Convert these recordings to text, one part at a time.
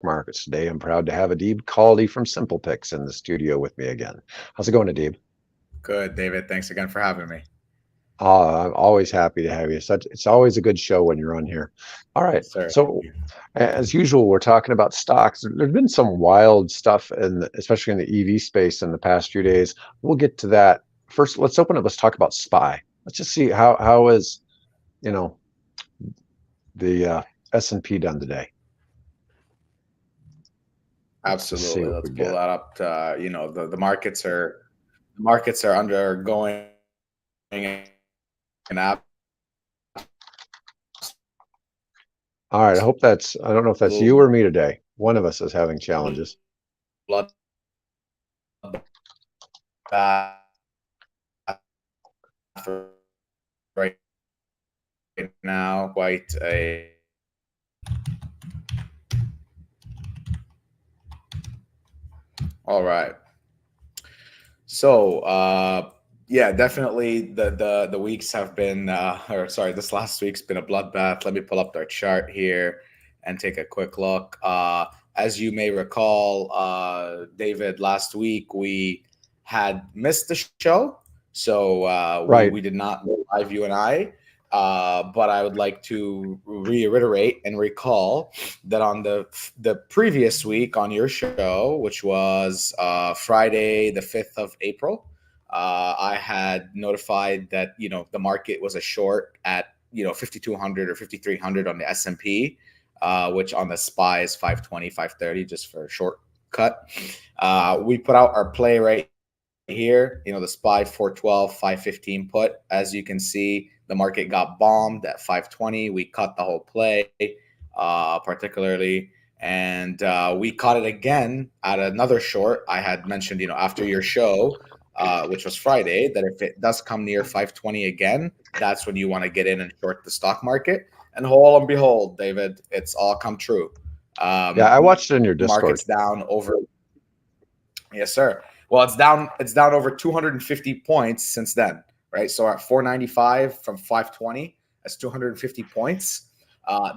markets today. I'm proud to have Adib Khaldi from Simple Picks in the studio with me again. How's it going, Adib? Good, David. Thanks again for having me. I'm always happy to have you. It's always a good show when you're on here. All right. Yes, sir. Thank So, you. as usual, we're talking about stocks. There's been some wild stuff, especially in the EV space in the past few days. We'll get to that. First, let's open up. Let's talk about SPY. Let's just see how is you know the S&P done today. Let's just see Absolutely. what Let's we pull get. that up. The markets are undergoing an All right. I hope I don't know if that's you absolute or me today. One of us is having challenges. bloodbath right now. Quite a all right. So, yeah, definitely the weeks have been, or sorry, this last week's been a bloodbath. Let me pull up our chart here and take a quick look. As you may recall, David, last week we had missed the show, so we Right. we did not go live, you and I. But I would like to reiterate and recall that on the previous week on your show, which was Friday, the 5th of April, I had notified that the market was a short at 5,200 or 5,300 on the S&P, which on the SPY is 520, 530, just for a shortcut. We put out our play right here, the SPY 412, 515 put. As you can see, the market got bombed at 520. We cut the whole play, particularly, and we caught it again at another short. I had mentioned, after your show, which was Friday, that if it does come near 520 again, that's when you want to get in and short the stock market. And lo and behold, David, it's all come true. Yeah, I Um, watched it in your Discord. market's down over. Yes, sir. Well, it's down. It's down over 250 points since then, right? So at 495 from 520, that's 250 points.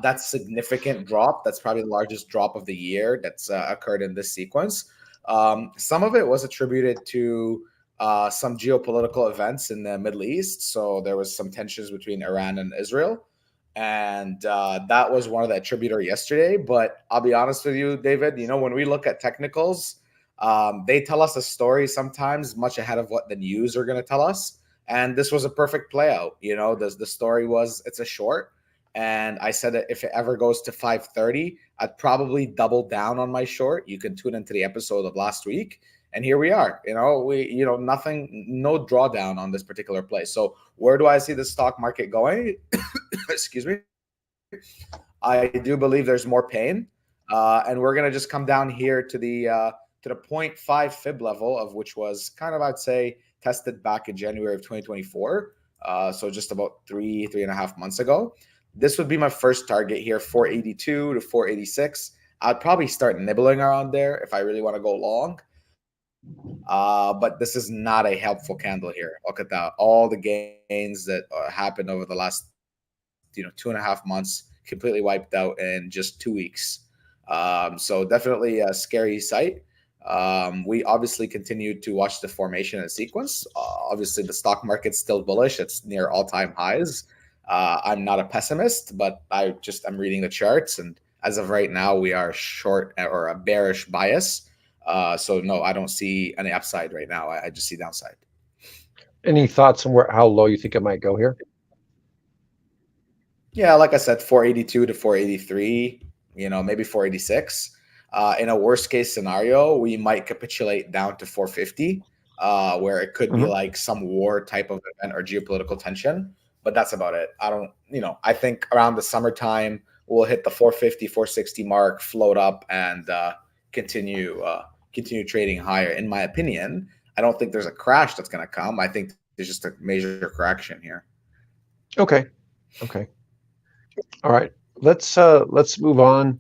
That's significant drop. That's probably the largest drop of the year that's occurred in this sequence. Some of it was attributed to some geopolitical events in the Middle East. So there was some tensions between Iran and Israel, and that was one of the attributor yesterday. But I'll be honest with you, David. When we look at technicals, they tell us a story sometimes much ahead of what the news are going to tell us. And this was a perfect play out. The story was it's a short. And I said that if it ever goes to 530, I'd probably double down on my short. You can tune into the episode of last week. And here we are. Nothing, no drawdown on this particular play. So where do I see the stock market going? Excuse me. I do believe there's more pain. And we're going to just come down here to the point 0.5 fib level of which was kind of, I'd say, tested back in January of 2024. So just about 3.5 months ago. This would be my first target here, 482 to 486. I'd probably start nibbling around there if I really want to go long. But this is not a helpful candle here. Look at that. All the gains that happened over the last 2.5 months completely wiped out in just 2 weeks. So definitely a scary sight. We obviously continue to watch the formation and sequence. Obviously, the stock market's still bullish. It's near all-time highs. I'm not a pessimist, but I'm reading the charts, and as of right now, we are short or a bearish bias. So no, I don't see any upside right now. I just see downside. Any thoughts on how low you think it might go here? Yeah, like I said, 482 to 483, maybe 486. In a worst case scenario, we might capitulate down to 450, where it could be Mhm. like some war type of event or geopolitical tension. But that's about it. I don't, I think around the summertime, we'll hit the 450, 460 mark, float up, and continue trading higher. In my opinion, I don't think there's a crash that's going to come. I think there's just a major correction here. Okay. Okay. All right. Let's move on.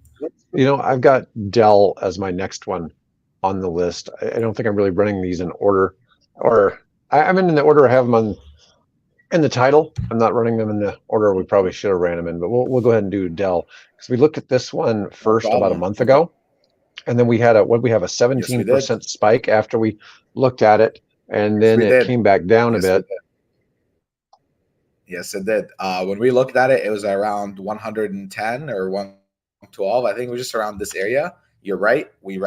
I've got Dell as my next one on the list. I don't think I'm really running these in order, or I'm in the order I have them in the title. I'm not running them in the order we probably should have ran them in, but we'll go ahead and do Dell because we looked at this one No first about a problem. month ago. And then we had a 17% spike after we looked at it, and then it came back down a bit. Yes, it did. When we looked at it, it was around 110 or 112. I think it was just around this area. You're right. We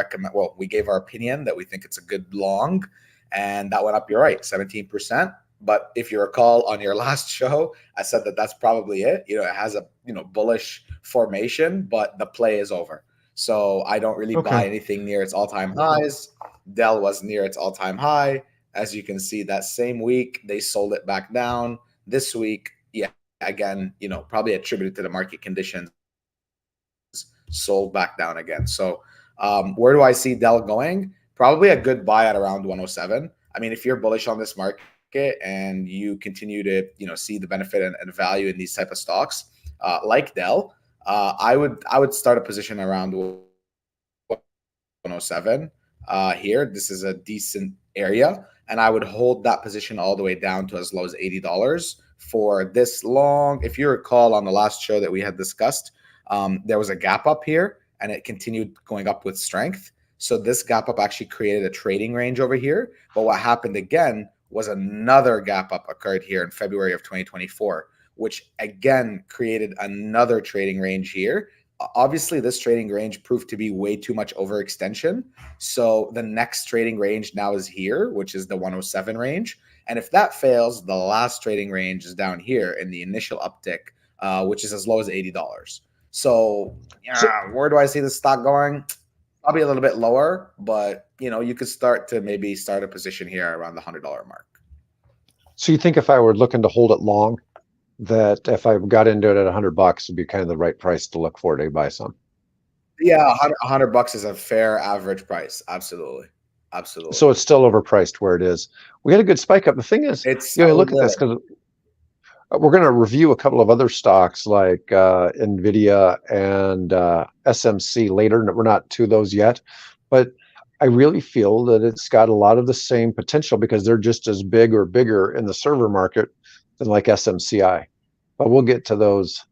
gave our opinion that we think it's a good long, and that went up. You're right, 17%. But if you recall on your last show, I said that that's probably it. It has a bullish formation, but the play is over. So I don't really buy anything near its all-time highs. Dell was near its all-time high. As you can see, that same week they sold it back down. This week, yeah, again, probably attributed to the market conditions, sold back down again. So where do I see Dell going? Probably a good buy at around 107. I mean, if you're bullish on this market and you continue to see the benefit and value in these type of stocks like Dell, I would start a position around 107 here. This is a decent area, and I would hold that position all the way down to as low as $80 for this long. If you recall on the last show that we had discussed, there was a gap up here, and it continued going up with strength. So this gap up actually created a trading range over here. But what happened again was another gap up occurred here in February of 2024, which again created another trading range here. Obviously, this trading range proved to be way too much overextension. So the next trading range now is here, which is the 107 range. And if that fails, the last trading range is down here in the initial uptick, which is as low as $80. So where do I see the stock going? Probably a little bit lower, but you could start a position here around the $100 mark. So you think if I were looking to hold it long, that if I got into it at $100 would be kind of the right price to look for to buy some? Yeah, $100 is a fair average price. Absolutely. So it's still overpriced where it is. We had a good spike up. The thing is, look at this, because we're going to review a couple of other stocks like NVIDIA and SMC later. We're not to those yet, but I really feel that it's got a lot of the same potential because they're just as big or bigger in the server market than like SMCI. But we'll get to those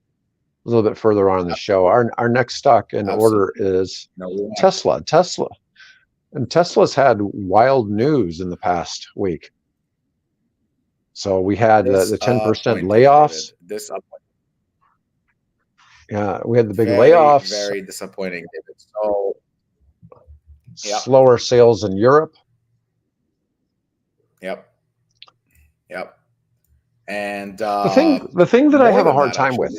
a little bit further on in the show. Our next stock in order is Tesla. And Tesla's had wild news in the past week. So we had the 10% layoffs. Yeah, we had the big layoffs. Very disappointing, David. So slower sales in Europe. Yep. And the thing that I have a hard time with.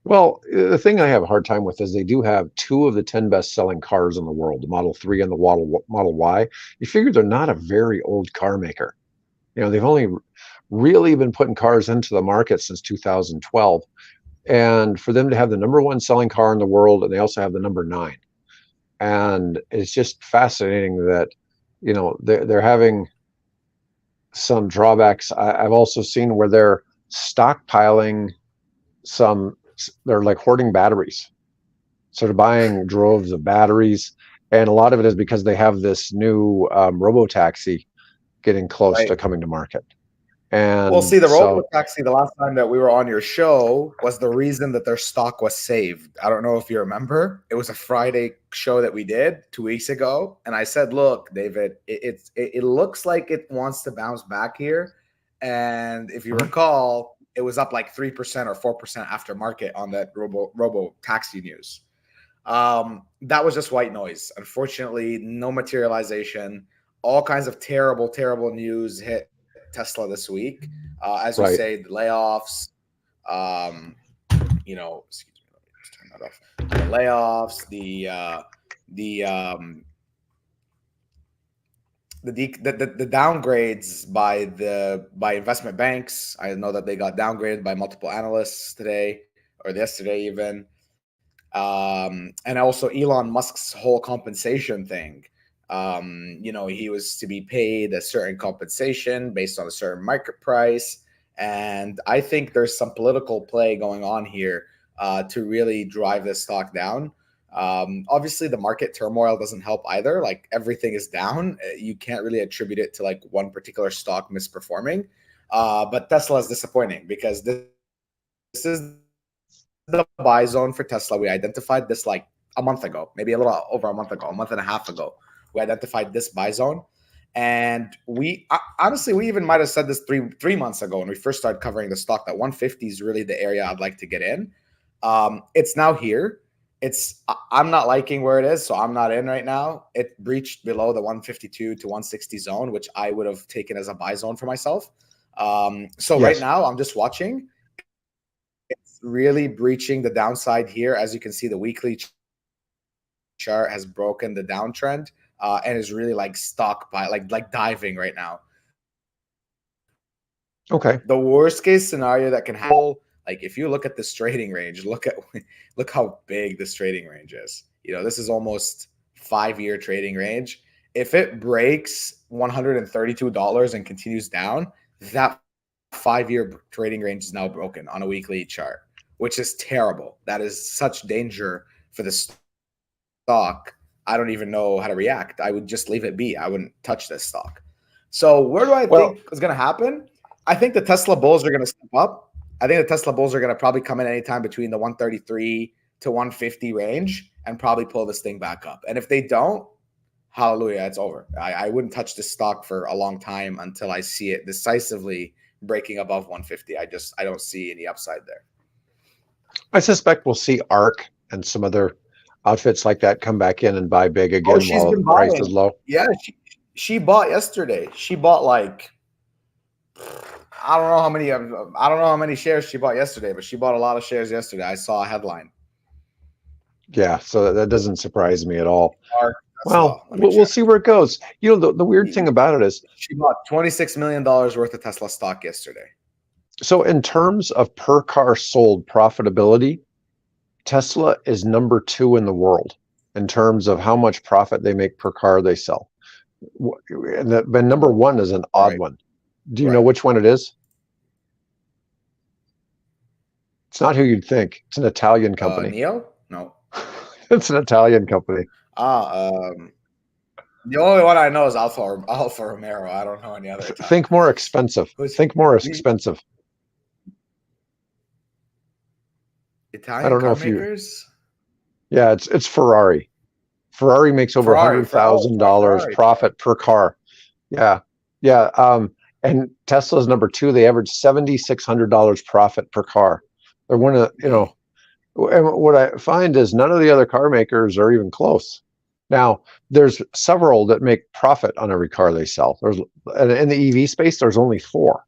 Well, the thing I have a hard time with is they do have 2 of the 10 best-selling cars in the world, the Model 3 and the Model Y. You figure they're not a very old car maker. They've only really been putting cars into the market since 2012. And for them to have the #1 selling car in the world, and they also have the #9. And it's just fascinating that, they're having some drawbacks. I've also seen where they're stockpiling they're like hoarding batteries. So they're buying droves of batteries. And a lot of it is because they have this new robo-taxi getting close to coming to market. And we'll see the robo-taxi the last time that we were on your show was the reason that their stock was saved. I don't know if you remember. It was a Friday show that we did 2 weeks ago. And I said, look, David, it looks like it wants to bounce back here. And if you recall, it was up like 3% or 4% after market on that robo taxi news. That was just white noise. Unfortunately, no materialization. All kinds of terrible news hit Tesla this week. As you say, the layoffs. Excuse me, let me just turn that off. The layoffs, the downgrades by investment banks. I know that they got downgraded by multiple analysts today or yesterday even. And also Elon Musk's whole compensation thing. He was to be paid a certain compensation based on a certain market price. And I think there's some political play going on here to really drive this stock down. Obviously the market turmoil doesn't help either. Like everything is down. You can't really attribute it to like one particular stock misperforming. But Tesla is disappointing because this is the buy zone for Tesla. We identified this like a month ago, maybe a little over a month ago, a month and a half ago. We identified this buy zone. And we honestly, we even might have said this three months ago when we first started covering the stock, that 150 is really the area I'd like to get in. It's now here. I'm not liking where it is, so I'm not in right now. It breached below the 152 to 160 zone, which I would have taken as a buy zone for myself. So right now I'm just watching. It's really breaching the downside here. As you can see, the weekly chart has broken the downtrend and is really like stuck by like diving right now. Okay. The worst case scenario that can happen, like if you look at this trading range, look how big this trading range is. You know, this is almost 5-year trading range. If it breaks $132 and continues down, that 5-year trading range is now broken on a weekly chart, which is terrible. That is such danger for the stock. I don't even know how to react. I would just leave it be. I wouldn't touch this stock. So where do I think is going to happen? I think the Tesla bulls are going to step up. I think the Tesla bulls are going to probably come in anytime between the 133 to 150 range and probably pull this thing back up. And if they don't, hallelujah, it's over. I wouldn't touch this stock for a long time until I see it decisively breaking above 150. I don't see any upside there. I suspect we'll see ARK and some other outfits like that come back in and buy big again while the price is low. Yeah, she bought yesterday. She bought like I don't know how many shares she bought yesterday, but she bought a lot of shares yesterday. I saw a headline. Yeah, so that doesn't surprise me at all. Well, we'll see where it goes. You know, the weird thing about it is she bought $26 million worth of Tesla stock yesterday. So in terms of per car sold profitability, Tesla is number 2 in the world in terms of how much profit they make per car they sell. But number 1 is an odd one. Do you know which one it is? It's not who you'd think. It's an Italian company. Neo? No. It's an Italian company. The only one I know is Alfa Romeo. I don't know any other. Think more expensive. Think more expensive. Italian I don't know if makers? Yeah, it's Ferrari. Ferrari makes over $100,000 profit per car. Yeah. And Tesla's number 2. They average $7,600 profit per car. They're one of and what I find is none of the other car makers are even close. Now, there's several that make profit on every car they sell. There's in the EV space, there's only 4.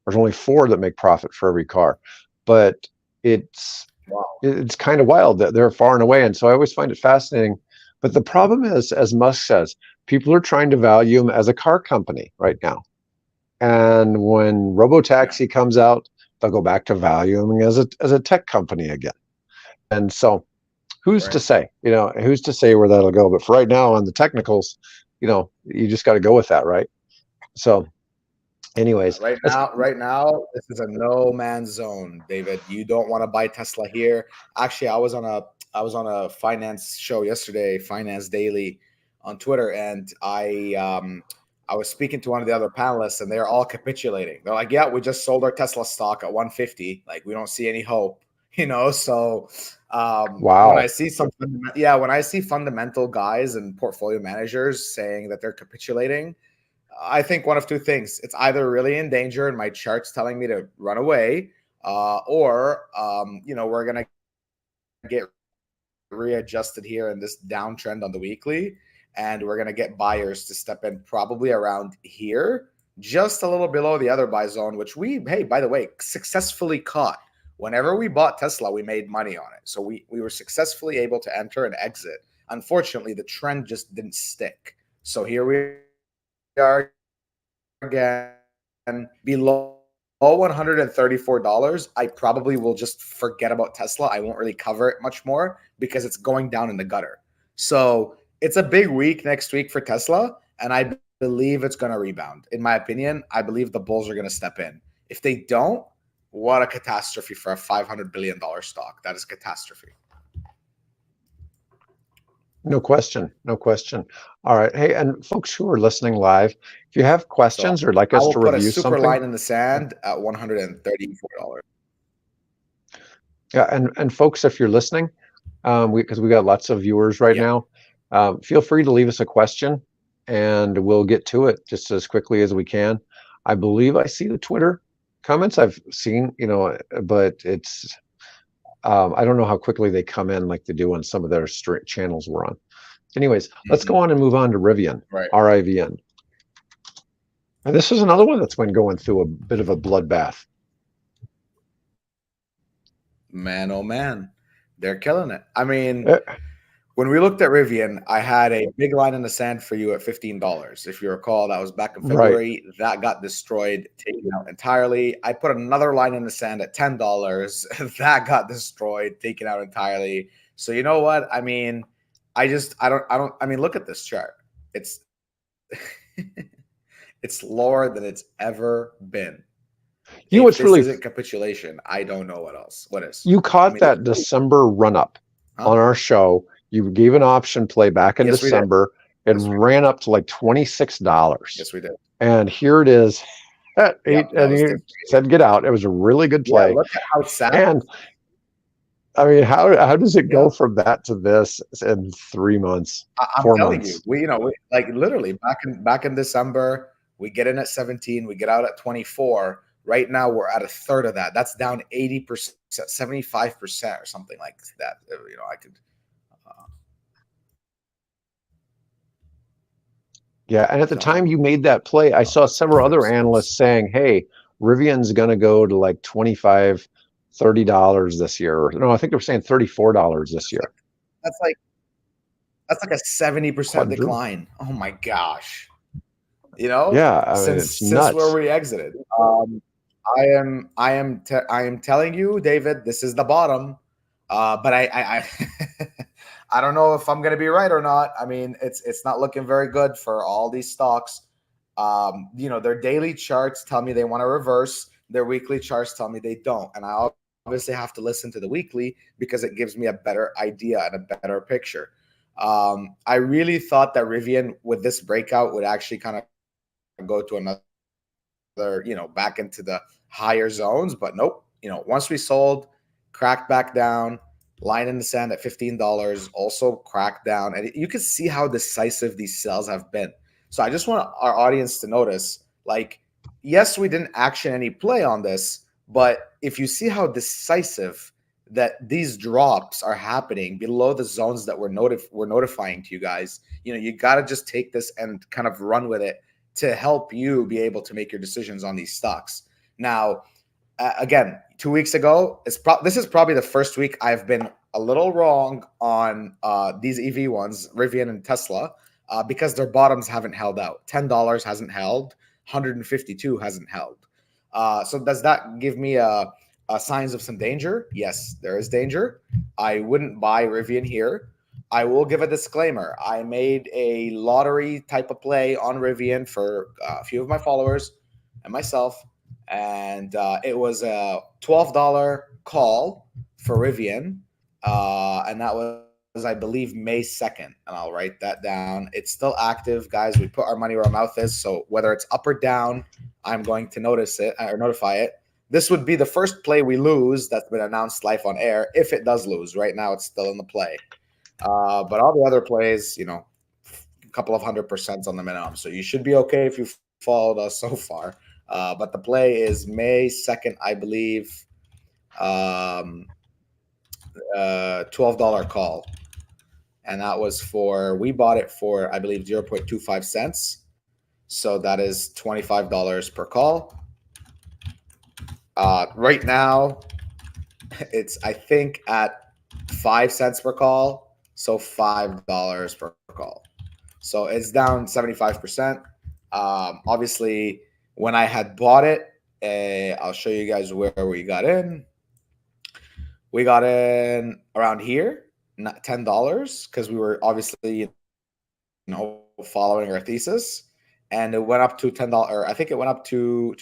There's only 4 that make profit for every car, but it's kind of wild that they're far and away. And so I always find it fascinating. But the problem is, as Musk says, people are trying to value them as a car company right now. And when Robotaxi comes out, they'll go back to valuing as a tech company again. And so who's to say, who's to say where that'll go? But for right now on the technicals, you just got to go with that, right? So anyways, right now, this is a no man's zone, David. You don't want to buy Tesla here. Actually, I was on a finance show yesterday, Finance Daily on Twitter, and I was speaking to one of the other panelists, and they're all capitulating. They're like, yeah, we just sold our Tesla stock at 150. Like, we don't see any hope, So wow. When I see fundamental guys and portfolio managers saying that they're capitulating, I think one of two things. It's either really in danger and my chart's telling me to run away, or we're going to get readjusted here in this downtrend on the weekly, and we're going to get buyers to step in probably around here, just a little below the other buy zone, which by the way, successfully caught. Whenever we bought Tesla, we made money on it. So we were successfully able to enter and exit. Unfortunately, the trend just didn't stick. So here we are again below $134. I probably will just forget about Tesla. I won't really cover it much more because it's going down in the gutter. So it's a big week next week for Tesla, and I believe it's going to rebound. In my opinion, I believe the bulls are going to step in. If they don't, what a catastrophe for a $500 billion stock. That is catastrophe. No question. All right. Hey, and folks who are listening live, if you have questions or like us to review something. I will put a super line in the sand at $134. Yeah, and folks, if you're listening, because we got lots of viewers right Yeah. now, feel free to leave us a question, and we'll get to it just as quickly as we can. I believe I see the Twitter comments I've seen, but it's I don't know how quickly they come in like they do on some of their channels we're on. Anyways, let's go on and move on to Rivian, Right. RIVN. And this is another one that's been going through a bit of a bloodbath. Man, oh man, they're killing it. I mean, Eh, when we looked at Rivian, I had a big line in the sand for you at $15. If you recall, that was back in right. February. That got destroyed, taken out entirely. I put another line in the sand at $10. That got destroyed, taken out entirely. So you know what? I mean, I mean, look at this chart. It's it's lower than it's ever been. You know If what's this really isn't capitulation, I don't know what else. What is? You I caught mean, that December run up huh? on our show. You gave an option play back in Yes, we did. December. It Yes, we did. ran up to like $26. Yes, we did. And here it is at Yep, eight. that And was you crazy. said get out. It was a really good Yeah, play. look at how sad. And I mean, how does it go Yeah, from that to this in 3 months, I'm 4 telling you, months? we like literally back in December, we get in at 17, we get out at 24. Right now, we're at a third of that. That's down 80%, 75% or something like that. I could. Uh, Yeah. And at the so time you made that play, I saw that's several other it's analysts saying, hey, Rivian's going to go to like 25, $30 this year. No, I think they were saying $34 this year. that's like that's like a 70% Quadruple. decline. Oh my gosh. Yeah, I mean Since where nuts. we exited. I am telling you, David, this is the bottom. But I don't know if I'm going to be right or not. I mean, it's not looking very good for all these stocks. Their daily charts tell me they want to reverse. Their weekly charts tell me they don't, and I obviously have to listen to the weekly because it gives me a better idea and a better picture. I really thought that Rivian with this breakout would actually kind of go to another, back into the higher zones. But nope. Once we sold, cracked back down, line in the sand at $15, also cracked down. And you can see how decisive these sales have been. So I just want our audience to notice, like, yes, we didn't action any play on this, but if you see how decisive that these drops are happening below the zones that we're notifying to you guys, you got to just take this and kind of run with it to help you be able to make your decisions on these stocks. Now, again, 2 weeks ago, this is probably the first week I've been a little wrong on these EV ones, Rivian and Tesla, because their bottoms haven't held out. $10 hasn't held, 152 hasn't held. So does that give me signs of some danger? Yes, there is danger. I wouldn't buy Rivian here. I will give a disclaimer. I made a lottery type of play on Rivian for a few of my followers and myself, and it was a $12 call for Rivian, and that was, I believe, May 2nd. And I'll write that down. It's still active, guys. We put our money where our mouth is, so whether it's up or down, I'm going to notice it or notify it. This would be the first play we lose that's been announced live on air. If it does lose, right now it's still in the play. But all the other plays, a couple of 100% on the minimum. So you should be okay if you followed us so far. But the play is May 2nd, I believe. $12 call. And that was we bought it for, I believe, 0.25 cents. So that is $25 per call. Right now, it's, I think, at 5 cents per call. So $5 per call. So it's down 75%. Obviously, when I had bought it, I'll show you guys where we got in. We got in around here, not $10, because we were obviously, following our thesis. And it went up to $10. Or I think it went up to,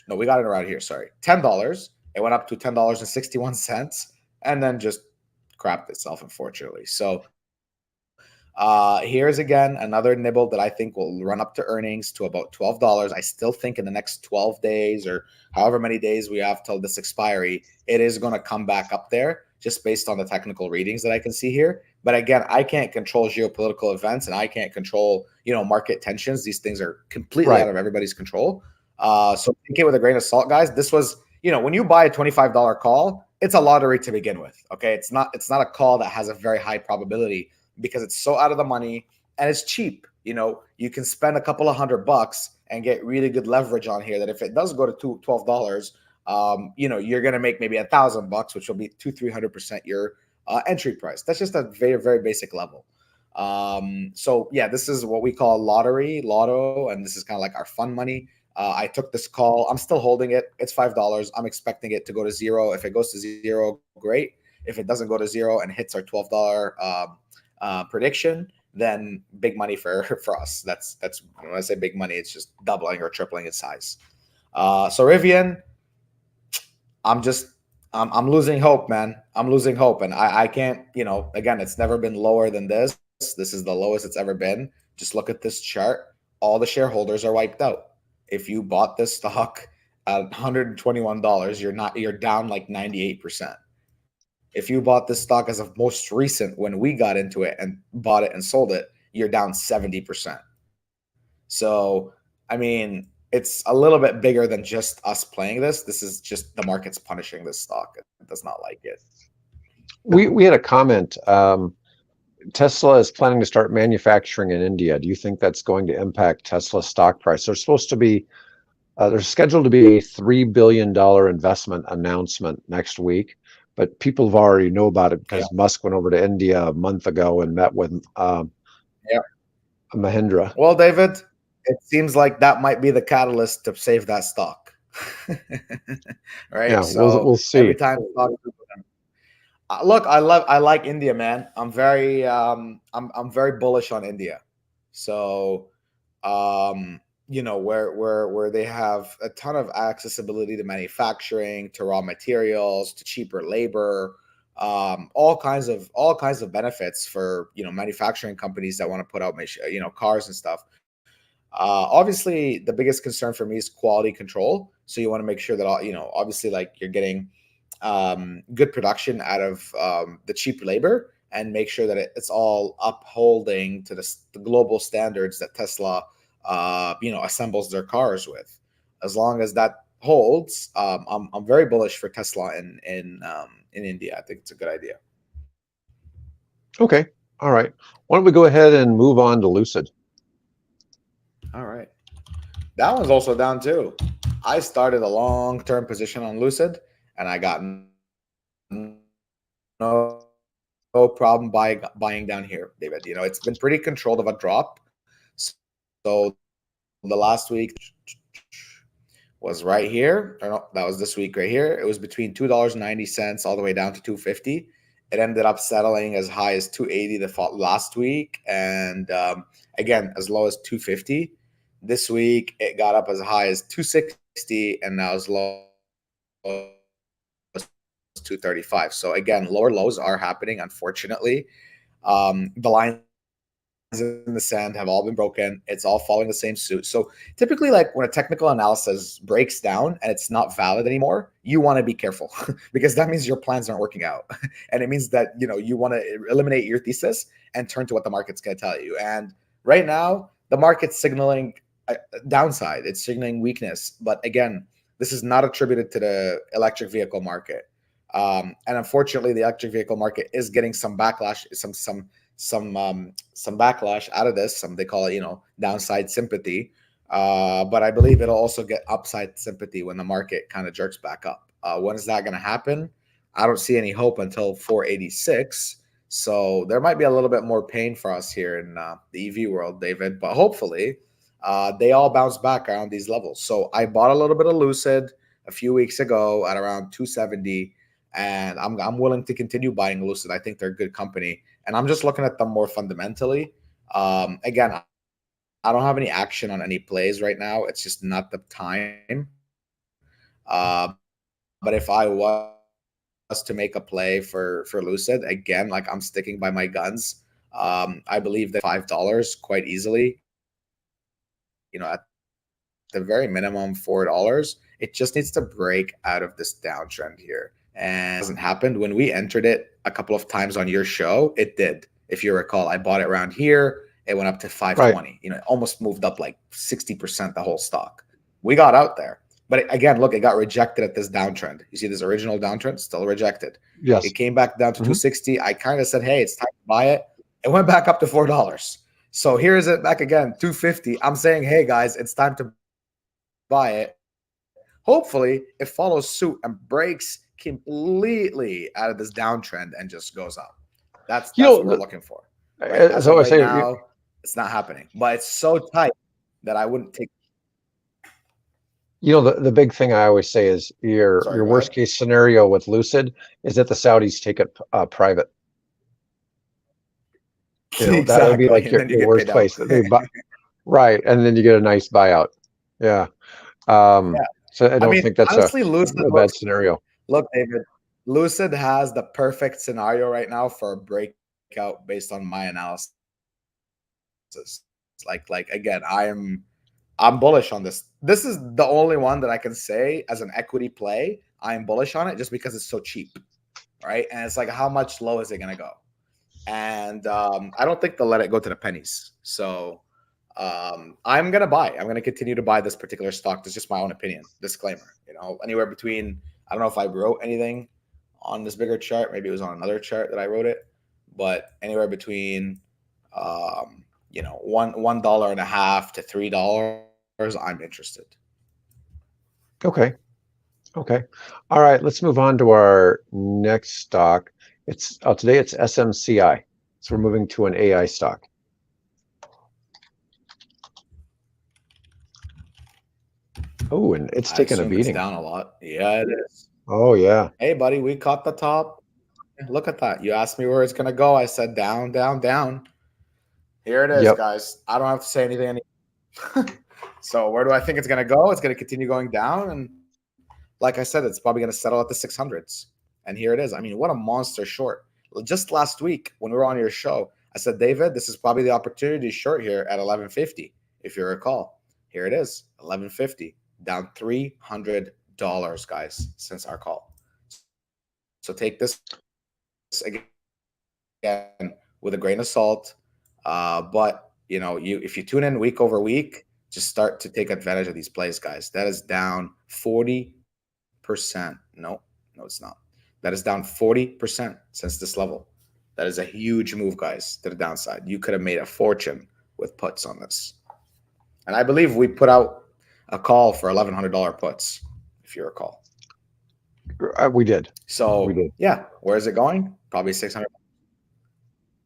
no, we got it around here. Sorry, $10. It went up to $10.61, and then just crapped itself, unfortunately. So Here's again another nibble that I think will run up to earnings to about $12. I still think in the next 12 days or however many days we have till this expiry, it is going to come back up there just based on the technical readings that I can see here. But again, I can't control geopolitical events and I can't control, market tensions. These things are completely out Right. of everybody's control. So take it with a grain of salt, guys. This was, when you buy a $25 call, it's a lottery to begin with. Okay. It's not a call that has a very high probability because it's so out of the money and it's cheap. You can spend a couple of $100 and get really good leverage on here that if it does go to $12, you're going to make maybe $1,000, which will be 200-300% your entry price. That's just a very, very basic level. So yeah, this is what we call lotto, and this is kind of like our fun money. I took this call. I'm still holding it. It's $5. I'm expecting it to go to zero. If it goes to zero, great. If it doesn't go to zero and hits our $12 prediction, then big money for us. That's when I say big money, it's just doubling or tripling its size. So Rivian, I'm losing hope, man. I'm losing hope, and I can't. Again, it's never been lower than this. This is the lowest it's ever been. Just look at this chart. All the shareholders are wiped out. If you bought this stock at $121, you're down like 98%. If you bought this stock as of most recent when we got into it and bought it and sold it, you're down 70%. So, I mean, it's a little bit bigger than just us playing this. This is just the market's punishing this stock. It does not like it. We had a comment. Tesla is planning to start manufacturing in India. Do you think that's going to impact Tesla's stock price? There's scheduled to be a $3 billion investment announcement next week, but people have already know about it because Musk went over to India a month ago and met with Mahindra. Well, David, it seems like that might be the catalyst to save that stock. Right? Yeah, So we'll see. every time look, I like India, man. I'm very bullish on India. So where they have a ton of accessibility to manufacturing, to raw materials, to cheaper labor, all kinds of benefits for manufacturing companies that want to put out cars and stuff. Obviously, the biggest concern for me is quality control. So you want to make sure that obviously, like you're getting good production out of the cheap labor, and make sure that it's all upholding to the global standards that Tesla, assembles their cars with. As long as that holds, I'm very bullish for Tesla in India. I think it's a good idea. Okay. All right. Why don't we go ahead and move on to Lucid? All right. That one's also down too. I started a long-term position on Lucid, and I got no problem buying down here, David. It's been pretty controlled of a drop. So the last week was right here. Or no, that was this week right here. It was between $2.90 all the way down to $2.50. It ended up settling as high as $2.80 the last week, and again as low as $2.50. This week it got up as high as $2.60 and now as low as $2.35. So again, lower lows are happening, unfortunately. The lines in the sand have all been broken. It's all following the same suit. So typically, like when a technical analysis breaks down and it's not valid anymore, you want to be careful because that means your plans aren't working out. And it means that, you want to eliminate your thesis and turn to what the market's going to tell you. And right now, the market's signaling a downside. It's signaling weakness. But again, this is not attributed to the electric vehicle market. And unfortunately, the electric vehicle market is getting some backlash, some backlash out of this. They call it, downside sympathy. But I believe it'll also get upside sympathy when the market kind of jerks back up. When is that going to happen? I don't see any hope until 486. So there might be a little bit more pain for us here in the EV world, David. But hopefully, they all bounce back around these levels. So I bought a little bit of Lucid a few weeks ago at around 270. And I'm willing to continue buying Lucid. I think they're a good company. And I'm just looking at them more fundamentally. Again, I don't have any action on any plays right now. It's just not the time. But if I was to make a play for Lucid, again, like I'm sticking by my guns. I believe that $5 quite easily. At the very minimum $4. It just needs to break out of this downtrend here. And it hasn't happened. When we entered it a couple of times on your show, it did. If you recall, I bought it around here. It went up to 520. Right. It almost moved up like 60% the whole stock. We got out there. But again, look, it got rejected at this downtrend. You see this original downtrend? Still rejected. Yes. It came back down to 260. I kind of said, hey, it's time to buy it. It went back up to $4. So here's it back again, 250. I'm saying, hey, guys, it's time to buy it. Hopefully, it follows suit and breaks completely out of this downtrend and just goes up. That's what we're looking for. Right? As of right now, it's not happening. But it's so tight that I wouldn't take. The big thing I always say is your worst case scenario with Lucid is that the Saudis take it private. Exactly. That would be like your worst place. Right, and then you get a nice buyout. Yeah. So I don't think that's honestly, a bad scenario. Look, David, Lucid has the perfect scenario right now for a breakout based on my analysis. Like again, I'm bullish on this. This is the only one that I can say as an equity play. I'm bullish on it just because it's so cheap, right? And it's like, how much low is it going to go? And I don't think they'll let it go to the pennies. So I'm going to buy. I'm going to continue to buy this particular stock. That's just my own opinion. Disclaimer, anywhere between, I don't know if I wrote anything on this bigger chart. Maybe it was on another chart that I wrote it, but anywhere between, $1.50 to $3, I'm interested. Okay. All right. Let's move on to our next stock. Today it's SMCI. So we're moving to an AI stock. Oh, and it's taken a beating. It's down a lot. Yeah, it is. Oh, yeah. Hey, buddy, we caught the top. Look at that. You asked me where it's going to go. I said down, down, down. Here it is, guys. I don't have to say anything anymore. So where do I think it's going to go? It's going to continue going down. And like I said, it's probably going to settle at the 600s. And here it is. I mean, what a monster short. Just last week when we were on your show, I said, David, this is probably the opportunity short here at 1150, if you recall. Here it is, 1150, down $300, guys, since our call. So take this again with a grain of salt. But if you tune in week over week, just start to take advantage of these plays, guys. That is down 40%. No, it's not. That is down 40% since this level. That is a huge move, guys, to the downside. You could have made a fortune with puts on this. And I believe we put out a call for $1,100 puts, if you recall. We did. So, yeah, where is it going? Probably 600.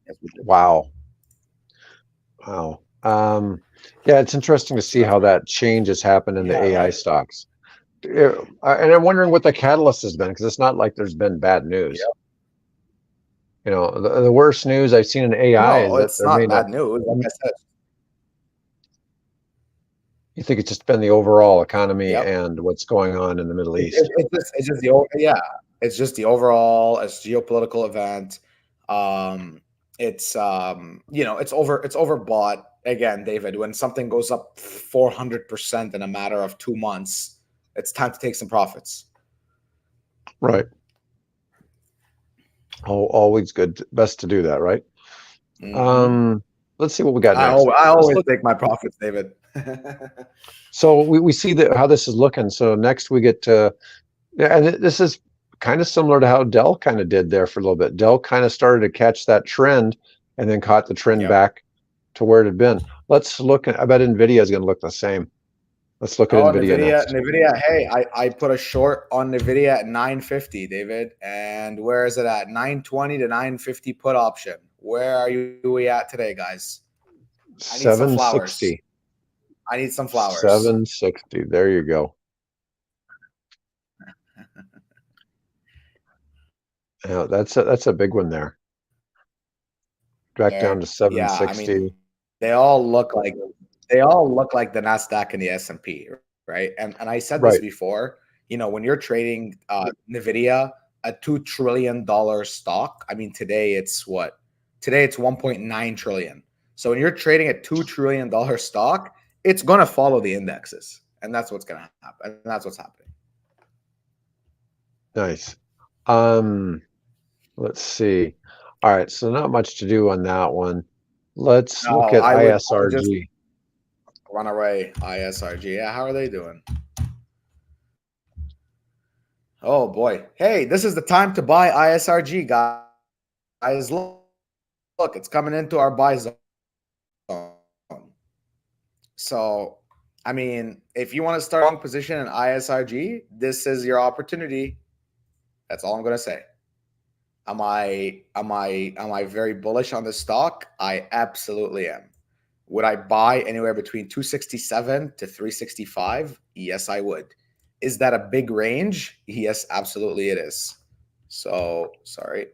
Yes, we did. Wow. Yeah, it's interesting to see how that change has happened in the AI stocks. And I'm wondering what the catalyst has been, because it's not like there's been bad news. The worst news I've seen in AI is that it's not bad news. Like I said, you think it's just been the overall economy and what's going on in the Middle East? It's just it's just the overall. It's geopolitical event. It's it's overbought. Again, David, when something goes up 400% in a matter of 2 months, it's time to take some profits. Right. Always good. Best to do that, right? Mm-hmm. Let's see what we got next. I always take my profits, David. So we see how this is looking. So next we get to, and this is kind of similar to how Dell kind of did there for a little bit. Dell kind of started to catch that trend and then caught the trend back to where it had been. Let's look at, I bet NVIDIA is going to look the same. Let's look at NVIDIA next. NVIDIA, hey, I put a short on NVIDIA at 950, David. And where is it at? 920 to 950 put option. Where are we at today, guys? I need 760. I need some flowers. 760. There you go. Yeah, that's a big one there. Back down to 760. Yeah, I mean, they all look like the Nasdaq and the S&P, right? And I said this before. When you're trading NVIDIA, a $2 trillion stock. I mean, today it's what Today it's 1.9 trillion. So when you're trading a $2 trillion stock, it's going to follow the indexes. And that's what's going to happen. And that's what's happening. Nice. Let's see. All right, so not much to do on that one. Let's look No, at I would just ISRG. run away. ISRG. Yeah, how are they doing? Oh boy. Hey, this is the time to buy ISRG, guys. Look, it's coming into our buy zone. So, I mean, if you want to start a long position in ISRG, this is your opportunity. That's all I'm going to say. Am I very bullish on this stock? I absolutely am. Would I buy anywhere between 267 to 365? Yes, I would. Is that a big range? Yes, absolutely it is. So, sorry.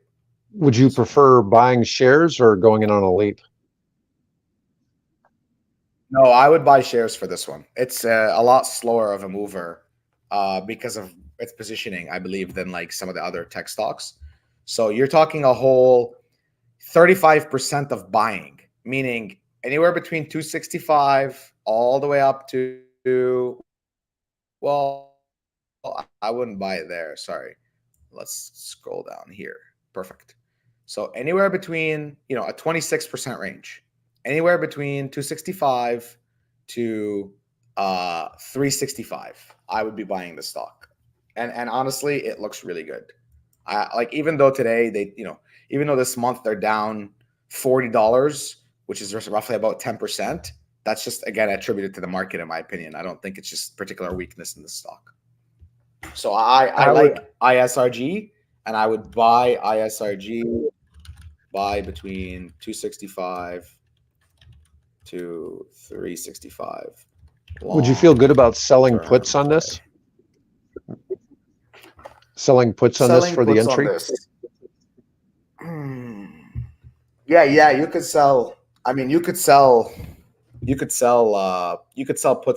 Would you prefer buying shares or going in on a leap? No, I would buy shares for this one. It's a lot slower of a mover because of its positioning, I believe, than like some of the other tech stocks. So you're talking a whole 35% of buying, meaning anywhere between 265 all the way up to, well, I wouldn't buy it there. Sorry. Let's scroll down here. Perfect. So anywhere between, a 26% range, anywhere between 265 to 365, I would be buying the stock. And honestly, it looks really good. Like even though today even though this month they're down $40, which is roughly about 10%, that's just again attributed to the market, in my opinion. I don't think it's just particular weakness in the stock. So I like ISRG, and I would buy ISRG buy between 265 to 365. Would you feel good about selling Term puts on this? play. Selling puts on this Selling for the puts on entry? this. Yeah, you could sell. I mean, you could sell puts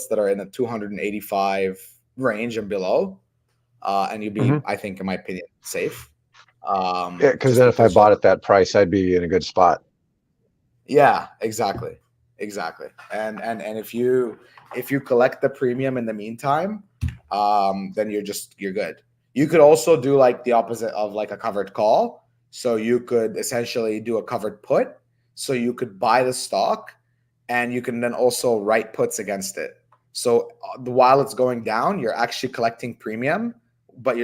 that are in the 285 range and below, and you'd be, Mm-hmm. I think, in my opinion, safe. Yeah, because Just then if I because bought at that price, I'd be in a good spot. yeah, exactly. And if you collect the premium in the meantime, then you're good. You could also do like the opposite of like a covered call. So you could essentially do a covered put. So you could buy the stock, and you can then also write puts against it. So while it's going down, you're actually collecting premium, but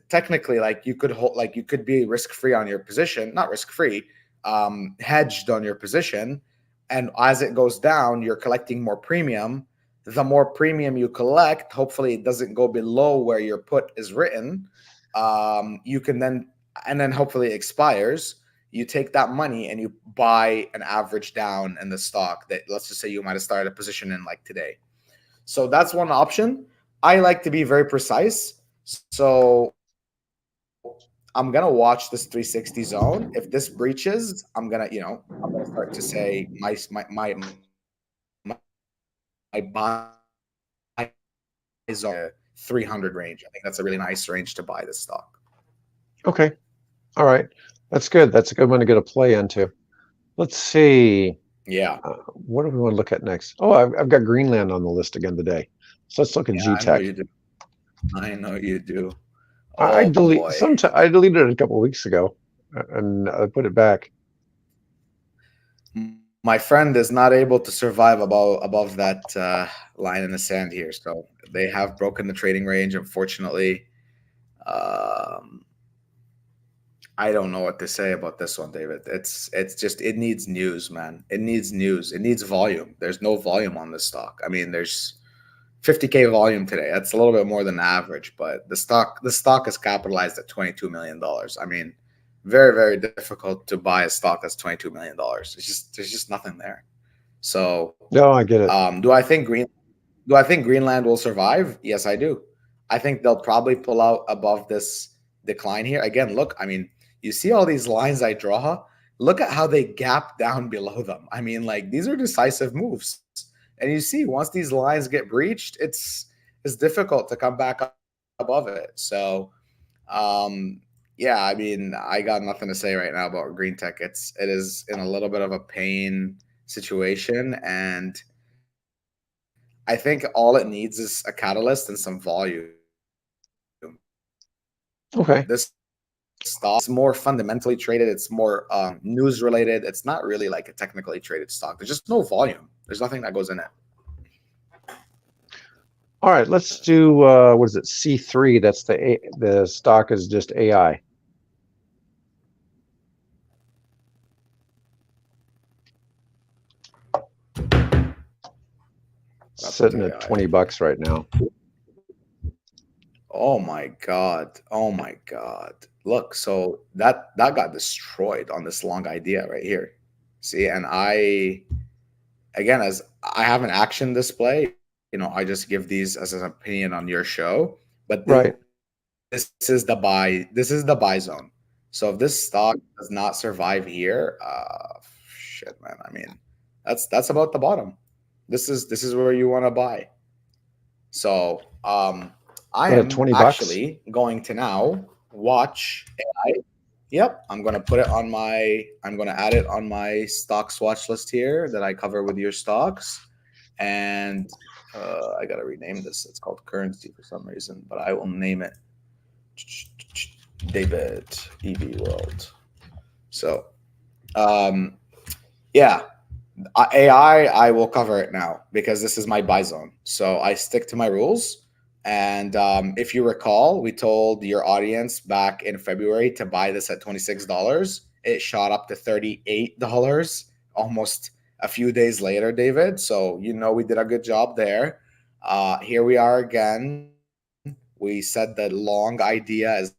technically like you could be risk free on your position, not risk free, hedged on your position. And as it goes down, you're collecting more premium. The more premium you collect, hopefully it doesn't go below where your put is written. You can then, and then hopefully it expires. You take that money and you buy an average down in the stock that, let's just say, you might have started a position in like today. So that's one option. I like to be very precise. So I'm gonna watch this 360 zone. If this breaches, I'm gonna start to say my buy zone 300 range. I think that's a really nice range to buy this stock. Okay. All right. That's good. That's a good one to get a play into. Let's see. Yeah, What do we want to look at next? Oh, I've got Greenland on the list again today. So let's look at yeah, I know GTech. you do. I know you do. I Oh delete boy. some. I deleted it a couple of weeks ago, and I put it back. My friend is not able to survive above that line in the sand here. So they have broken the trading range, unfortunately. Um, I don't know what to say about this one, David. It's just it needs news, man. It needs news. It needs volume. There's no volume on this stock. I mean, there's 50K volume today. That's a little bit more than average, but the stock is capitalized at $22 million. I mean, very, very difficult to buy a stock that's $22 million. There's just nothing there. So, No, I get it. Do I think Greenland will survive? Yes, I do. I think they'll probably pull out above this decline here. Again, look, I mean, you see all these lines I draw? Look at how they gap down below them. I mean, like these are decisive moves. And you see, once these lines get breached, it's difficult to come back up above it. So, um, Yeah, I mean, I got nothing to say right now about green tech. It is in a little bit of a pain situation, and I think all it needs is a catalyst and some volume. Okay. This stock is more fundamentally traded. It's more news related. It's not really like a technically traded stock. There's just no volume. There's nothing that goes in it. All right, let's do what is it? C3. That's the stock is just AI. Sitting at AI. $20 right now. Oh my god. Oh my god. Look, so that got destroyed on this long idea right here. See, and I again, as I have an action display, I just give these as an opinion on your show, but Right. this is the buy. This is the buy zone. So if this stock does not survive here, shit, man. I mean, that's about the bottom. This is where you want to buy. So I But at am 20 bucks? actually going to now watch AI. Yep, I'm gonna put it on my. I'm gonna add it on my stocks watch list here that I cover with your stocks, and I gotta rename this. It's called currency for some reason, but I will name it David EV World. So, um, yeah, AI, I will cover it now because this is my buy zone. So I stick to my rules. And if you recall, we told your audience back in February to buy this at $26. It shot up to $38 almost a few days later, David. So, we did a good job there. Here we are again. We said the long idea is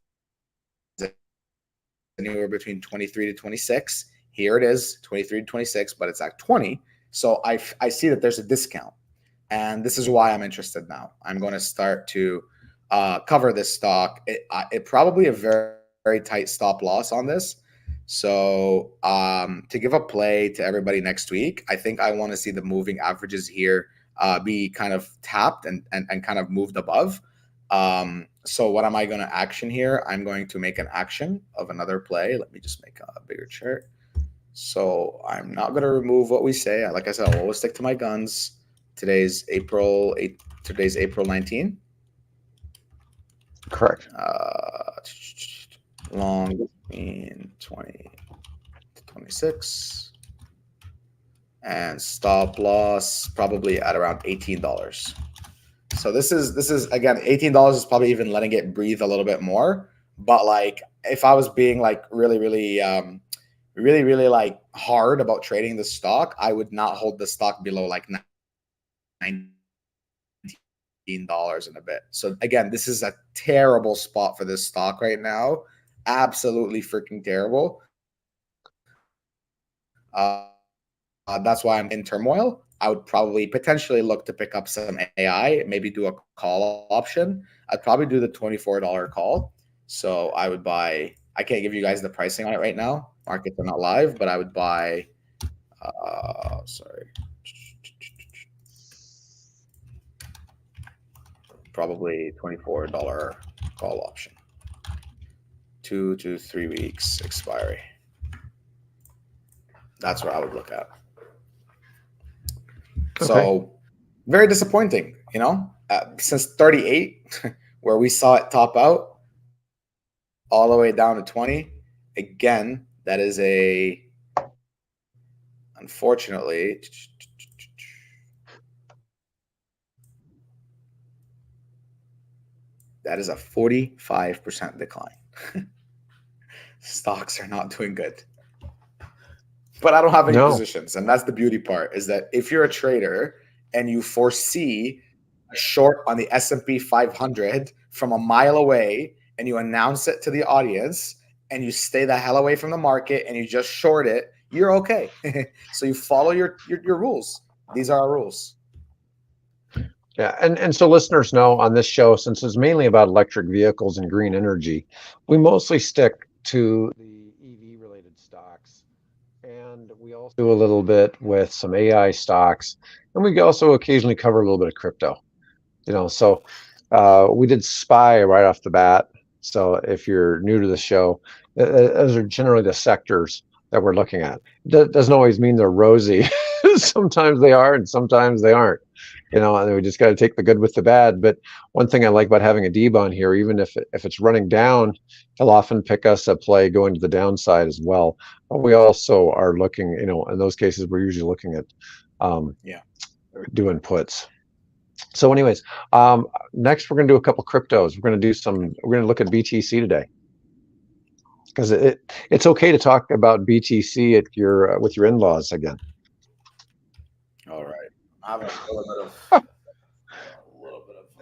anywhere between 23 to 26. Here it is, 23 to 26, but it's at 20. So I see that there's a discount. And this is why I'm interested now. I'm going to start to cover this stock. It probably a very, very tight stop loss on this. So to give a play to everybody next week, I think I want to see the moving averages here be kind of tapped and kind of moved above. So what am I going to action here? I'm going to make an action of another play. Let me just make a bigger chart. So I'm not going to remove what we say. Like I said, I'll always stick to my guns. Today's April 8th. Today's April 19th. Correct. Long in 20 to 26. And stop loss probably at around $18. So this is again, $18 is probably even letting it breathe a little bit more. But like if I was being like really, really really like hard about trading the stock, I would not hold the stock below like $19 in a bit. So again, this is a terrible spot for this stock right now. Absolutely freaking terrible. That's why I'm in turmoil. I would probably potentially look to pick up some AI, maybe do a call option. I'd probably do the $24 call. So I would buy, I can't give you guys the pricing on it right now. Markets are not live, but I would buy, probably $24 call option. 2 to 3 weeks expiry. That's what I would look at. Okay. So very disappointing, since 38, where we saw it top out, all the way down to 20. Again, that is unfortunately, that is a 45% decline. Stocks are not doing good. But I don't have any positions. And that's the beauty part, is that if you're a trader and you foresee a short on the S&P 500 from a mile away and you announce it to the audience and you stay the hell away from the market and you just short it, you're okay. So you follow your rules. These are our rules. Yeah, and so listeners know on this show, since it's mainly about electric vehicles and green energy, we mostly stick to the EV related stocks. And we also do a little bit with some AI stocks. And we also occasionally cover a little bit of crypto. So we did SPY right off the bat. So if you're new to the show, those are generally the sectors that we're looking at. Doesn't always mean they're rosy. Sometimes they are, and sometimes they aren't. And we just got to take the good with the bad. But one thing I like about having Adib on here, even if it's running down, he'll often pick us a play going to the downside as well. But we also are looking, in those cases, we're usually looking at doing puts. So anyways, next we're going to do a couple cryptos. We're going to look at BTC today, because it's okay to talk about BTC at your with your in-laws again. All right. I'm having a little bit of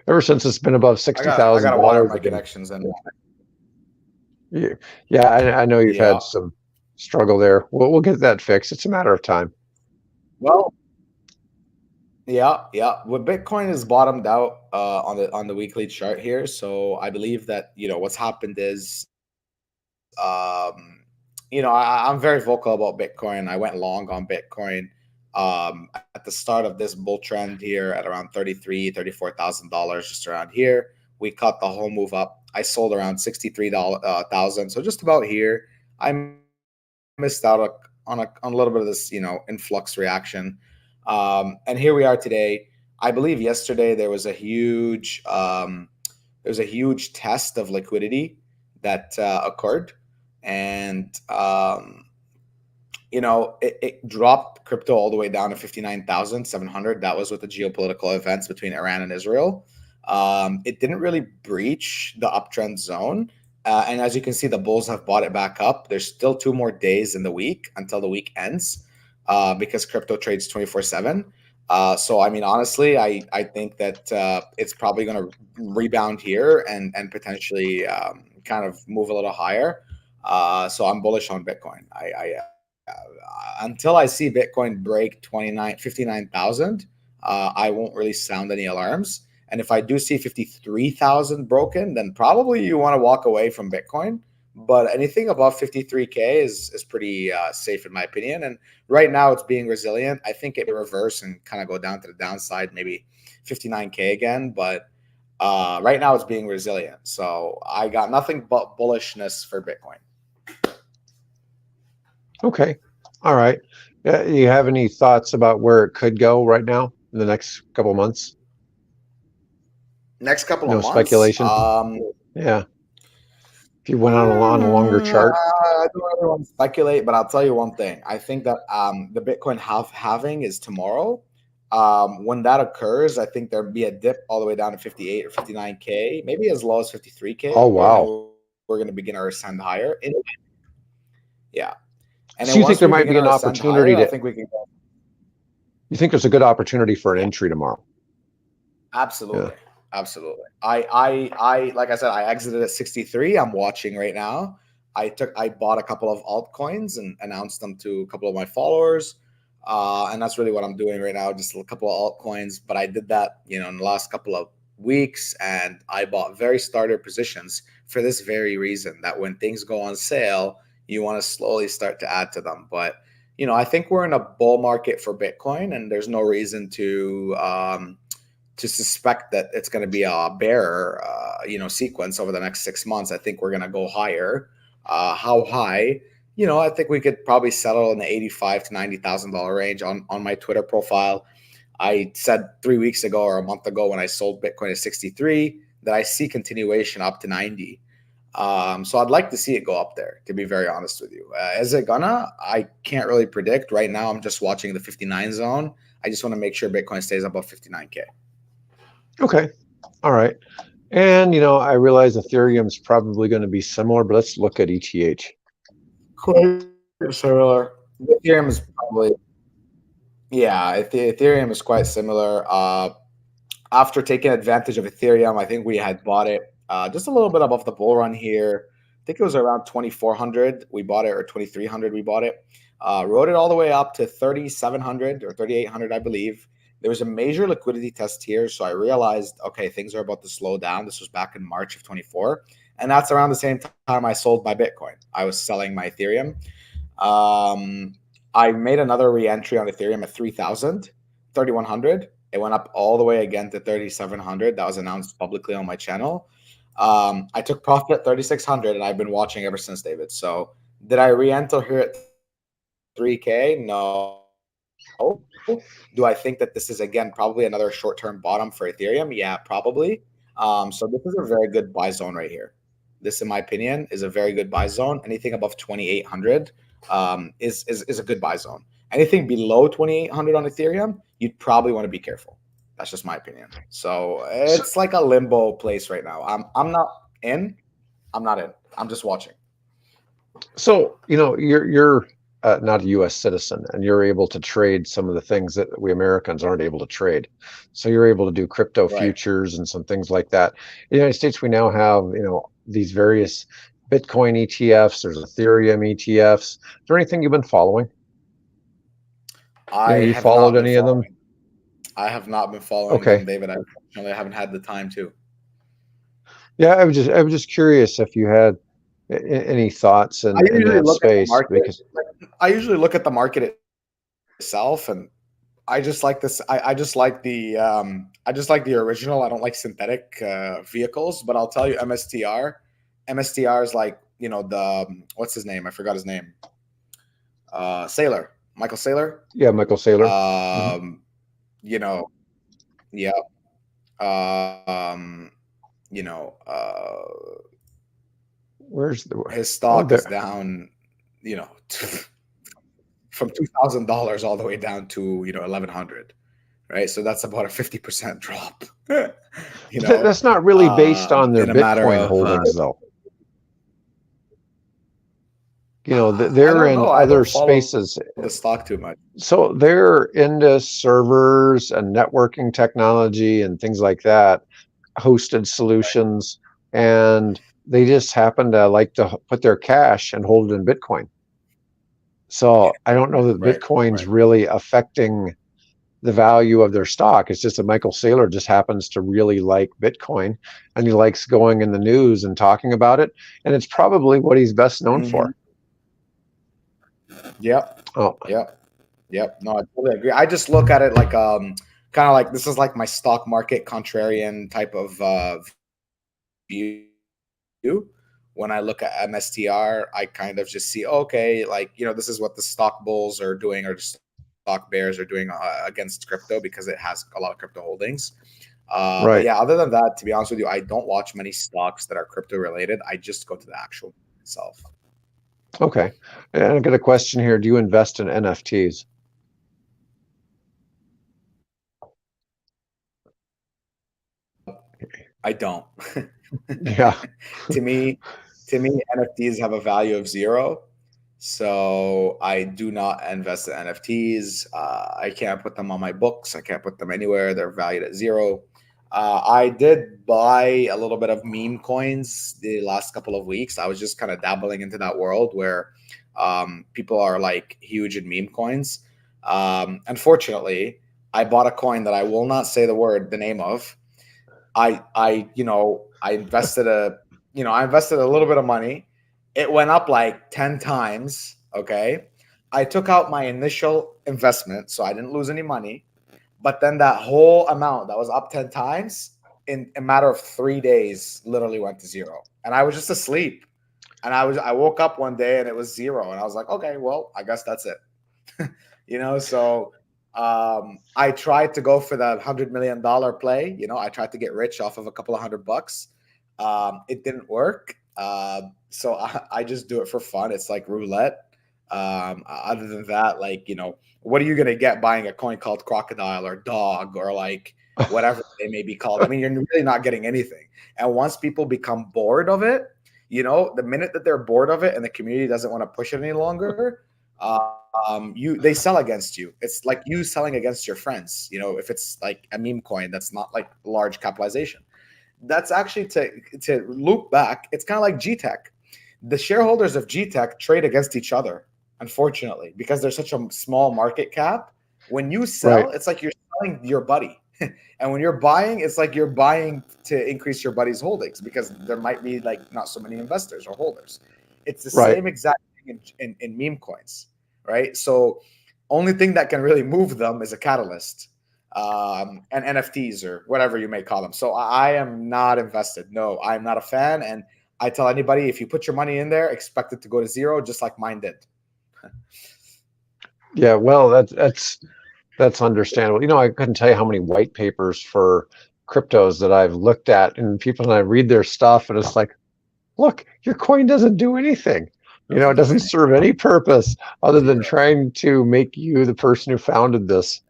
ever since it's been above $60,000. I gotta wire my connections and yeah, I know you've had some struggle there. We'll get that fixed. It's a matter of time. Well, yeah. Well, Bitcoin is bottomed out on the weekly chart here. So I believe that what's happened is, I'm very vocal about Bitcoin. I went long on Bitcoin at the start of this bull trend here at around $34,000, just around here. We cut the whole move up. I sold around 63,000, so just about here. I missed out on a little bit of this, influx reaction. And here we are today. I believe yesterday there was a huge test of liquidity that occurred, and it dropped crypto all the way down to 59,700. That was with the geopolitical events between Iran and Israel. It didn't really breach the uptrend zone. And as you can see, the bulls have bought it back up. There's still 2 more days in the week until the week ends, because crypto trades 24/7. So, I mean, honestly, I think that it's probably going to rebound here and potentially kind of move a little higher. So I'm bullish on Bitcoin. Until I see Bitcoin break 59,000, I won't really sound any alarms. And if I do see 53,000 broken, then probably you want to walk away from Bitcoin. But anything above 53K is pretty safe in my opinion. And right now it's being resilient. I think it will reverse and kind of go down to the downside, maybe 59K again. But right now it's being resilient. So I got nothing but bullishness for Bitcoin. Okay. All right. You have any thoughts about where it could go right now in the next couple of months? Next couple of months? Speculation? Yeah. If you went on a longer chart? I don't really want to speculate, but I'll tell you one thing. I think that the Bitcoin halving is tomorrow. When that occurs, I think there'll be a dip all the way down to 58 or 59K, maybe as low as 53K. Oh, wow. We're going to begin our ascend higher. Yeah. And so you think there might be an opportunity higher, I think we can go. You think there's a good opportunity for an entry tomorrow? Absolutely. Yeah. Absolutely. I like I said, I exited at 63. I'm watching right now. I bought a couple of altcoins and announced them to a couple of my followers. And that's really what I'm doing right now, just a couple of altcoins. But I did that, in the last couple of weeks, and I bought very starter positions for this very reason, that when things go on sale, you want to slowly start to add to them. But, I think we're in a bull market for Bitcoin, and there's no reason to suspect that it's going to be a bear, sequence over the next 6 months. I think we're going to go higher. How high? I think we could probably settle in the $85,000 to $90,000 range. On my Twitter profile, I said 3 weeks ago or a month ago when I sold Bitcoin at 63 that I see continuation up to 90. So I'd like to see it go up there, to be very honest with you. Is it gonna? I can't really predict. Right now, I'm just watching the 59 zone. I just want to make sure Bitcoin stays above 59K. Okay. All right. And, I realize Ethereum's probably going to be similar, but let's look at ETH. Quite similar. Ethereum is probably, Ethereum is quite similar. After taking advantage of Ethereum, I think we had bought it just a little bit above the bull run here. I think it was around 2,400 we bought it, or 2,300 we bought it. Rode it all the way up to 3,700 or 3,800, I believe. There was a major liquidity test here, so I realized, okay, things are about to slow down. This was back in March of 24, and that's around the same time I sold my Bitcoin. I was selling my Ethereum. I made another re-entry on Ethereum at 3,000, 3,100. It went up all the way again to 3,700. That was announced publicly on my channel. I took profit at 3,600, and I've been watching ever since, David. So did I re-enter here at 3K? No. Do I think that this is again probably another short-term bottom for Ethereum? Yeah, probably. So this is a very good buy zone right here. This, in my opinion, is a very good buy zone. Anything above 2,800 is a good buy zone. Anything below 2,800 on Ethereum, you'd probably want to be careful. That's just my opinion. So So, it's like a limbo place right now. I'm not in. I'm not in. I'm just watching. so you're not a U.S. citizen, and you're able to trade some of the things that we Americans aren't able to trade. So you're able to do crypto Right. futures and some things like that. In the United States, we now have these various Bitcoin ETFs. There's Ethereum ETFs. Is there anything you've been following? I You have followed not been any of them? following. I have not been following them, Okay. David. I unfortunately haven't had the time to. Yeah, I was just curious if you had any thoughts I in usually that look at the space market. because I usually look at the market itself, and I just like this. I just like the original. I don't like synthetic vehicles. But I'll tell you, MSTR. MSTR is like the what's his name? I forgot his name. Sailor, Michael Saylor. yeah, Michael Saylor. Hmm. Um, you know, yeah. Um, you know, Where's the his oh stock is there? down. You know, from $2,000 all the way down to 1,100. Right, so that's about a 50% drop. That's not really based on their In a matter Bitcoin of holdings, though. I They're don't in know. I other don't follow spaces. the stock too much. So they're into servers and networking technology and things like that, hosted solutions, and they just happen to like to put their cash and hold it in Bitcoin. So I don't know that Right, Bitcoin's right. really affecting the value of their stock. It's just that Michael Saylor just happens to really like Bitcoin, and he likes going in the news and talking about it. And it's probably what he's best known Hmm. for. Yep, Oh, yep, yep. No, I totally agree. I just look at it like kind of like this is like my stock market contrarian type of view. When I look at MSTR, I kind of just see, okay, like, this is what the stock bulls are doing or the stock bears are doing against crypto because it has a lot of crypto holdings. But right. yeah, other than that, to be honest with you, I don't watch many stocks that are crypto related. I just go to the actual itself. Okay. And I got a question here. Do you invest in NFTs? I don't. Yeah. to me, NFTs have a value of zero. So I do not invest in NFTs. I can't put them on my books. I can't put them anywhere. They're valued at zero. I did buy a little bit of meme coins the last couple of weeks. I was just kind of dabbling into that world where people are like huge in meme coins. Unfortunately, I bought a coin that I will not say the name of. I invested a little bit of money. It went up like 10 times. Okay. I took out my initial investment, so I didn't lose any money. But then that whole amount that was up 10 times in a matter of 3 days literally went to zero. And I was just asleep. And I woke up one day and it was zero. And I was like, okay, well, I guess that's it. So I tried to go for that $100 million play. I tried to get rich off of a couple of $100. It didn't work. So I just do it for fun. It's like roulette. Other than that, like, what are you going to get buying a coin called crocodile or dog or like whatever they may be called? I mean, you're really not getting anything. And once people become bored of it, the minute that they're bored of it and the community doesn't want to push it any longer, they sell against you. It's like you selling against your friends. If it's like a meme coin that's not like large capitalization. That's actually to loop back. It's kind of like GTech. The shareholders of GTech trade against each other, unfortunately, because there's such a small market cap. When you Right. sell, it's like you're selling your buddy. And when you're buying, it's like you're buying to increase your buddy's holdings because there might be like not so many investors or holders. It's the Right. same exact thing in meme coins, right? So only thing that can really move them is a catalyst. and NFTs or whatever you may call them. So I am not invested. No, I'm not a fan. And I tell anybody, if you put your money in there, expect it to go to zero, just like mine did. Yeah, well, that's understandable. I couldn't tell you how many white papers for cryptos that I've looked at, and people and I read their stuff, and it's like, look, your coin doesn't do anything. It Doesn't do doesn't anything. serve any purpose other than Zero. trying to make you, the person who founded this,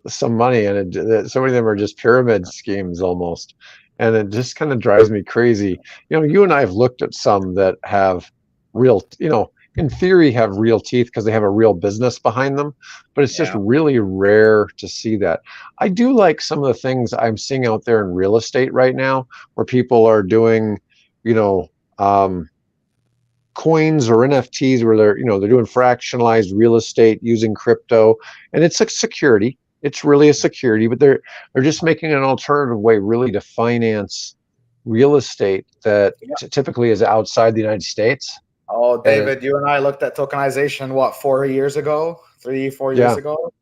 some money. And so many of them are just pyramid schemes almost. And it just kind of drives me crazy. You and I have looked at some that have real, in theory, have real teeth because they have a real business behind them. But it's just Yeah. really rare to see that. I do like some of the things I'm seeing out there in real estate right now, where people are doing, you know, um, coins or NFTs where they're doing fractionalized real estate using crypto, and it's a security. It's really a security, but they're just making an alternative way really to finance real estate that Yeah. typically is outside the United States. Oh, And David, you and I looked at tokenization, what, 4 years ago? 3, 4 years yeah. ago?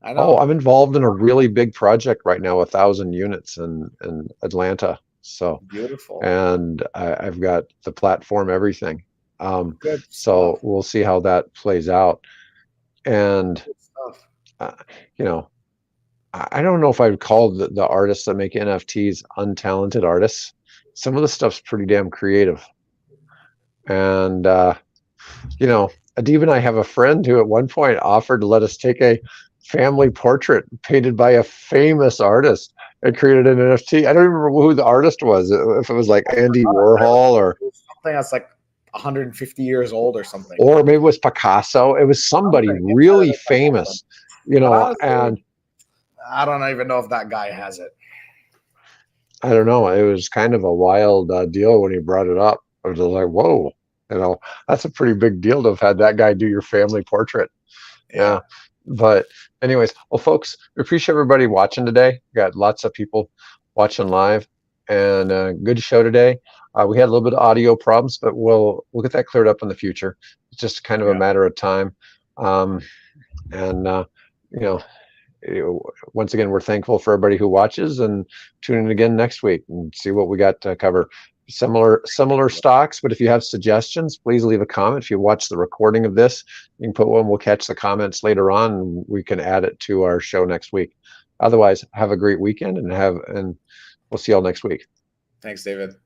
I Oh, know. I'm involved in a really big project right now, 1,000 units in Atlanta. So, Beautiful. and I've got the platform, everything. Good So stuff. we'll see how that plays out. And Good stuff. uh, you know, I don't know if I'd call the artists that make NFTs untalented artists. Some of the stuff's pretty damn creative. And Adib and I have a friend who at one point offered to let us take a family portrait painted by a famous artist and created an NFT. I don't even remember who the artist was. If it was like Andy Warhol Something that's like 150 years old or something. or maybe it was Picasso. It was somebody Something. Yeah, really that's awesome. famous, But honestly, and I don't even know if that guy has it. I don't know. It was kind of a wild deal when he brought it up. I was just like, whoa, that's a pretty big deal to have had that guy do your family portrait. Yeah. Yeah. But anyways, well, folks, we appreciate everybody watching today. We got lots of people watching live, and good show today. We had a little bit of audio problems, but we'll get that cleared up in the future. It's just kind of a Yeah. matter of time. Um, and you know, once again, we're thankful for everybody who watches, and tune in again next week and see what we got to cover. Similar stocks, but if you have suggestions, please leave a comment. If you watch the recording of this, you can put one. We'll catch the comments later on, and we can add it to our show next week. Otherwise, have a great weekend, and we'll see y'all next week. Thanks, David.